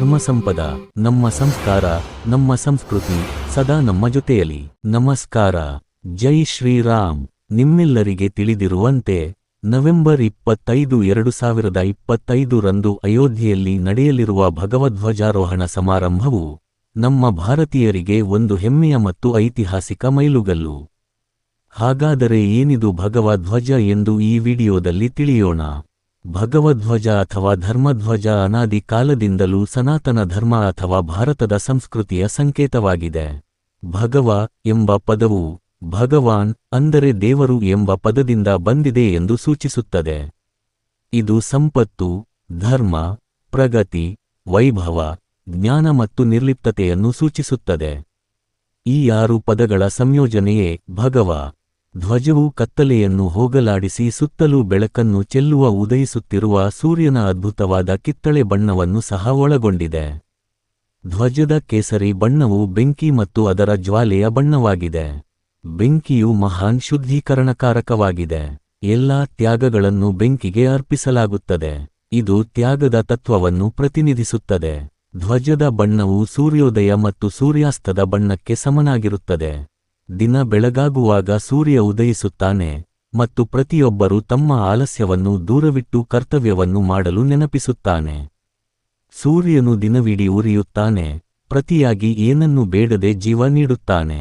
ಧರ್ಮಸಂಪದ, ನಮ್ಮ ಸಂಸ್ಕಾರ, ನಮ್ಮ ಸಂಸ್ಕೃತಿ ಸದಾ ನಮ್ಮ ಜೊತೆಯಲಿ. ನಮಸ್ಕಾರ. ಜೈ ಶ್ರೀರಾಮ್. ನಿಮ್ಮೆಲ್ಲರಿಗೆ ತಿಳಿದಿರುವಂತೆ ನವೆಂಬರ್ 25, 2025 ರಂದು ಅಯೋಧ್ಯೆಯಲ್ಲಿ ನಡೆಯಲಿರುವ ಭಗವಧ್ವಜಾರೋಹಣ ಸಮಾರಂಭವು ನಮ್ಮ ಭಾರತೀಯರಿಗೆ ಒಂದು ಹೆಮ್ಮೆಯ ಮತ್ತು ಐತಿಹಾಸಿಕ ಮೈಲುಗಲ್ಲು. ಹಾಗಾದರೆ ಏನಿದು ಭಗವಧ್ವಜ ಎಂದು ಈ ವಿಡಿಯೋದಲ್ಲಿ ತಿಳಿಯೋಣ. ಭಗವಧ್ವಜ ಅಥವಾ ಧರ್ಮಧ್ವಜ ಅನಾದಿ ಕಾಲದಿಂದಲೂ ಸನಾತನ ಧರ್ಮ ಅಥವಾ ಭಾರತದ ಸಂಸ್ಕೃತಿಯ ಸಂಕೇತವಾಗಿದೆ. ಭಗವ ಎಂಬ ಪದವು ಭಗವಾನ್ ಅಂದರೆ ದೇವರು ಎಂಬ ಪದದಿಂದ ಬಂದಿದೆ ಎಂದು ಸೂಚಿಸುತ್ತದೆ. ಇದು ಸಂಪತ್ತು, ಧರ್ಮ, ಪ್ರಗತಿ, ವೈಭವ, ಜ್ಞಾನ ಮತ್ತು ನಿರ್ಲಿಪ್ತತೆಯನ್ನು ಸೂಚಿಸುತ್ತದೆ. ಈ 6 ಪದಗಳ ಸಂಯೋಜನೆಯೇ ಭಗವ. ಧ್ವಜವು ಕತ್ತಲೆಯನ್ನು ಹೋಗಲಾಡಿಸಿ ಸುತ್ತಲೂ ಬೆಳಕನ್ನು ಚೆಲ್ಲುವ ಉದಯಿಸುತ್ತಿರುವ ಸೂರ್ಯನ ಅದ್ಭುತವಾದ ಕಿತ್ತಳೆ ಬಣ್ಣವನ್ನು ಸಹ ಒಳಗೊಂಡಿದೆ. ಧ್ವಜದ ಕೇಸರಿ ಬಣ್ಣವು ಬೆಂಕಿ ಮತ್ತು ಅದರ ಜ್ವಾಲೆಯ ಬಣ್ಣವಾಗಿದೆ. ಬೆಂಕಿಯು ಮಹಾನ್ ಶುದ್ಧೀಕರಣಕಾರಕವಾಗಿದೆ. ಎಲ್ಲಾ ತ್ಯಾಗಗಳನ್ನು ಬೆಂಕಿಗೆ ಅರ್ಪಿಸಲಾಗುತ್ತದೆ. ಇದು ತ್ಯಾಗದ ತತ್ವವನ್ನು ಪ್ರತಿನಿಧಿಸುತ್ತದೆ. ಧ್ವಜದ ಬಣ್ಣವು ಸೂರ್ಯೋದಯ ಮತ್ತು ಸೂರ್ಯಾಸ್ತದ ಬಣ್ಣಕ್ಕೆ ಸಮನಾಗಿರುತ್ತದೆ. ದಿನ ಬೆಳಗಾಗುವಾಗ ಸೂರ್ಯ ಉದಯಿಸುತ್ತಾನೆ ಮತ್ತು ಪ್ರತಿಯೊಬ್ಬರೂ ತಮ್ಮ ಆಲಸ್ಯವನ್ನು ದೂರವಿಟ್ಟು ಕರ್ತವ್ಯವನ್ನು ಮಾಡಲು ನೆನಪಿಸುತ್ತಾನೆ. ಸೂರ್ಯನು ದಿನವಿಡೀ ಉರಿಯುತ್ತಾನೆ, ಪ್ರತಿಯಾಗಿ ಏನನ್ನೂ ಬೇಡದೆ ಜೀವ ನೀಡುತ್ತಾನೆ.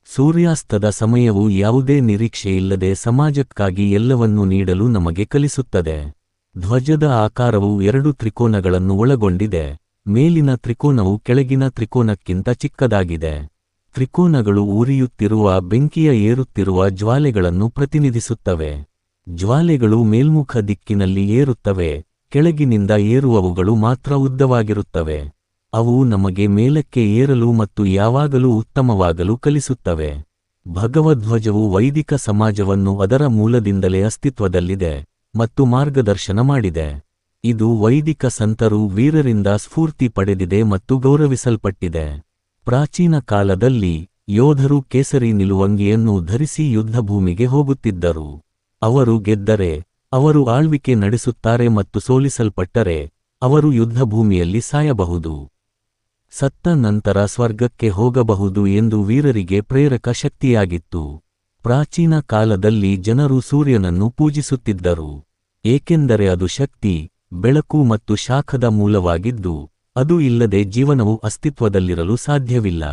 ಸೂರ್ಯಾಸ್ತದ ಸಮಯವು ಯಾವುದೇ ನಿರೀಕ್ಷೆಯಿಲ್ಲದೆ ಸಮಾಜಕ್ಕಾಗಿ ಎಲ್ಲವನ್ನೂ ನೀಡಲು ನಮಗೆ ಕಲಿಸುತ್ತದೆ. ಧ್ವಜದ ಆಕಾರವು 2 ತ್ರಿಕೋನಗಳನ್ನು ಒಳಗೊಂಡಿದೆ. ಮೇಲಿನ ತ್ರಿಕೋನವು ಕೆಳಗಿನ ತ್ರಿಕೋನಕ್ಕಿಂತ ಚಿಕ್ಕದಾಗಿದೆ. ತ್ರಿಕೋನಗಳು ಉರಿಯುತ್ತಿರುವ ಬೆಂಕಿಯ ಏರುತ್ತಿರುವ ಜ್ವಾಲೆಗಳನ್ನು ಪ್ರತಿನಿಧಿಸುತ್ತವೆ. ಜ್ವಾಲೆಗಳು ಮೇಲ್ಮುಖ ದಿಕ್ಕಿನಲ್ಲಿ ಏರುತ್ತವೆ, ಕೆಳಗಿನಿಂದ ಏರುವವುಗಳು ಮಾತ್ರ ಉದ್ದವಾಗಿರುತ್ತವೆ. ಅವು ನಮಗೆ ಮೇಲಕ್ಕೆ ಏರಲು ಮತ್ತು ಯಾವಾಗಲೂ ಉತ್ತಮವಾಗಲು ಕಲಿಸುತ್ತವೆ. ಭಗವಧ್ವಜವು ವೈದಿಕ ಸಮಾಜವನ್ನು ಅದರ ಮೂಲದಿಂದಲೇ ಅಸ್ತಿತ್ವದಲ್ಲಿದೆ ಮತ್ತು ಮಾರ್ಗದರ್ಶನ ಮಾಡಿದೆ. ಇದು ವೈದಿಕ ಸಂತರು ವೀರರಿಂದ ಸ್ಫೂರ್ತಿ ಪಡೆದಿದೆ ಮತ್ತು ಗೌರವಿಸಲ್ಪಟ್ಟಿದೆ. ಪ್ರಾಚೀನ ಕಾಲದಲ್ಲಿ ಯೋಧರು ಕೇಸರಿ ನಿಲುವಂಗಿಯನ್ನು ಧರಿಸಿ ಯುದ್ಧಭೂಮಿಗೆ ಹೋಗುತ್ತಿದ್ದರು. ಅವರು ಗೆದ್ದರೆ ಅವರು ಆಳ್ವಿಕೆ ನಡೆಸುತ್ತಾರೆ ಮತ್ತು ಸೋಲಿಸಲ್ಪಟ್ಟರೆ ಅವರು ಯುದ್ಧಭೂಮಿಯಲ್ಲಿ ಸಾಯಬಹುದು. ಸತ್ತ ನಂತರ ಸ್ವರ್ಗಕ್ಕೆ ಹೋಗಬಹುದು ಎಂದು ವೀರರಿಗೆ ಪ್ರೇರಕ ಶಕ್ತಿಯಾಗಿತ್ತು. ಪ್ರಾಚೀನ ಕಾಲದಲ್ಲಿ ಜನರು ಸೂರ್ಯನನ್ನು ಪೂಜಿಸುತ್ತಿದ್ದರು, ಏಕೆಂದರೆ ಅದು ಶಕ್ತಿ, ಬೆಳಕು ಮತ್ತು ಶಾಖದ ಮೂಲವಾಗಿದ್ದು ಅದು ಇಲ್ಲದೆ ಜೀವನವು ಅಸ್ತಿತ್ವದಲ್ಲಿರಲು ಸಾಧ್ಯವಿಲ್ಲ.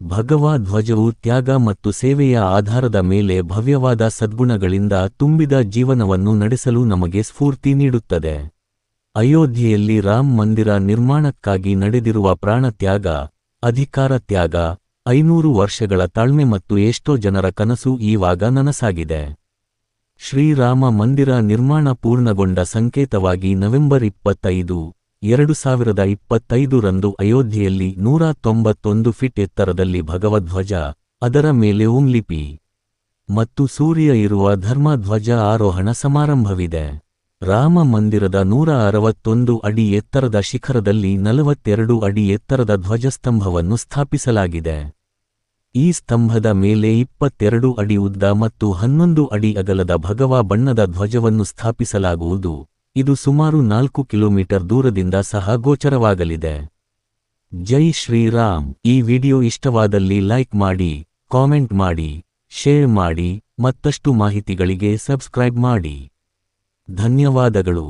ಭಗವ ಧ್ವಜವು ತ್ಯಾಗ ಮತ್ತು ಸೇವೆಯ ಆಧಾರದ ಮೇಲೆ ಭವ್ಯವಾದ ಸದ್ಗುಣಗಳಿಂದ ತುಂಬಿದ ಜೀವನವನ್ನು ನಡೆಸಲು ನಮಗೆ ಸ್ಫೂರ್ತಿ ನೀಡುತ್ತದೆ. ಅಯೋಧ್ಯೆಯಲ್ಲಿ ರಾಮ್ ಮಂದಿರ ನಿರ್ಮಾಣಕ್ಕಾಗಿ ನಡೆದಿರುವ ಪ್ರಾಣತ್ಯಾಗ, ಅಧಿಕಾರ ತ್ಯಾಗ, 500 ವರ್ಷಗಳ ತಾಳ್ಮೆ ಮತ್ತು ಎಷ್ಟೋ ಜನರ ಕನಸು ಈವಾಗ ನನಸಾಗಿದೆ. ಶ್ರೀರಾಮ ಮಂದಿರ ನಿರ್ಮಾಣ ಪೂರ್ಣಗೊಂಡ ಸಂಕೇತವಾಗಿ ನವೆಂಬರ್ 25, 2025 ರಂದು ಅಯೋಧ್ಯೆಯಲ್ಲಿ 191 ಫೀಟ್ ಎತ್ತರದಲ್ಲಿ ಭಗವಧ್ವಜ, ಅದರ ಮೇಲೆ ಓಂ ಲಿಪಿ ಮತ್ತು ಸೂರ್ಯ ಇರುವ ಧರ್ಮಧ್ವಜ ಆರೋಹಣ ಸಮಾರಂಭವಿದೆ. ರಾಮ ಮಂದಿರದ 161 ಅಡಿ ಎತ್ತರದ ಶಿಖರದಲ್ಲಿ 42 ಅಡಿ ಎತ್ತರದ ಧ್ವಜಸ್ತಂಭವನ್ನು ಸ್ಥಾಪಿಸಲಾಗಿದೆ. ಈ ಸ್ತಂಭದ ಮೇಲೆ 22 ಅಡಿ ಉದ್ದ ಮತ್ತು 11 ಅಡಿ ಅಗಲದ ಭಗವ ಬಣ್ಣದ ಧ್ವಜವನ್ನು ಸ್ಥಾಪಿಸಲಾಗುವುದು. ಇದು ಸುಮಾರು 4 ಕಿಲೋಮೀಟರ್ ದೂರದಿಂದ ಸಹ ಗೋಚರವಾಗಲಿದೆ. ಜೈ ಶ್ರೀರಾಮ್. ಈ ವಿಡಿಯೋ ಇಷ್ಟವಾದಲ್ಲಿ ಲೈಕ್ ಮಾಡಿ, ಕಾಮೆಂಟ್ ಮಾಡಿ, ಶೇರ್ ಮಾಡಿ, ಮತ್ತಷ್ಟು ಮಾಹಿತಿಗಳಿಗೆ ಸಬ್ಸ್ಕ್ರೈಬ್ ಮಾಡಿ. ಧನ್ಯವಾದಗಳು.